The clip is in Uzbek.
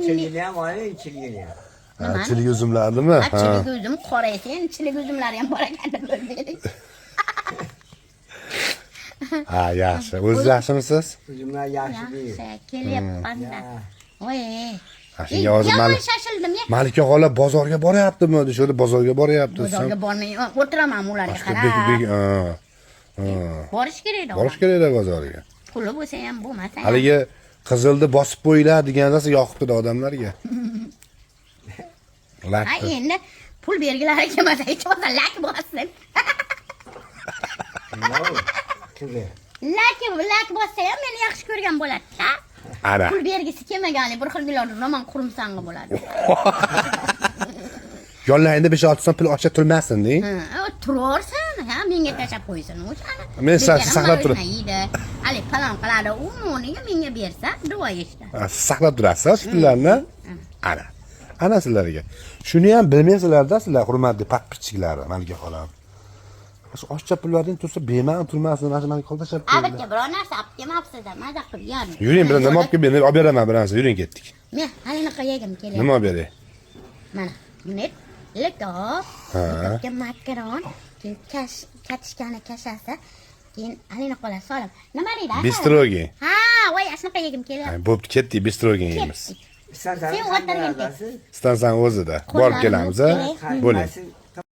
Çilgili ham oling, çilgili ham. Ha, chilik uzumlarnimi? Ha, chilik uzum qoraysa, endi chilik uzumlari ham bor ekan deb o'ylaylik. Ha, yaxshi. O'zingiz yaxshimisiz? Uzumlar yaxshi değil. Yaxshi, kelyapman-da. Voy. Shunga hozir shashildim ya. Malika xola bozorga boryaptimi? Deshadi, bozorga boryapti. Bozorga bormayman, o'tiraman ularga qarab. Borish kerak-da. Borish kerak-da bozorga. Puli bo'lsa ham bo'lmasa. Haligi qizilni bosib qo'yinglar degandan yoqibdi odamlarga. Ha, endi pul bergilari kelmasa hech bo'lmasa lak bossin. Lak bossa ham meni yaxshi ko'rgan bo'ladi-da. Ana. Pul bergisi kelmagani bir xil bilan roman qurumsanga bo'ladi. Yonlayingda 5-6 so'm pul ochib turmasin-da. Ha, turarsan, ha, menga tashab qo'ysin o'shani. Men saqlab turaman. Ali falon qiladi, uniga menga bersa, duo eshitdi. Siz saqlab turasiz shu pullarni? Ana. Ana sizlarga. Shuni ham bilmaysizlar-da sizlar, hurmatli paqqirchiklari, Malika xolam. Shu oshcha pullardan tursa beman turmasin, mana shu Malika xola tashab qo'ydi. Albatta biror narsa olib kelmabsiz-da, maza qilib yurdi. Yuring, bir nima olib kelib, olib beraman biringiz, yuring ketdik. Men halinaqa yegim kelyapti. Nima olib beray? Mana, net litof, bitta makaron, keyin katishkani kashasi, keyin alina qola solim. Nima deydi? Bistrogi. Ha, voy, shunaqa yegim kelyapti. Bo'pti, ketdik, bistrogi yeymiz. Sen Stansiyaning o'zida. Borib kelamiz, bo'ling.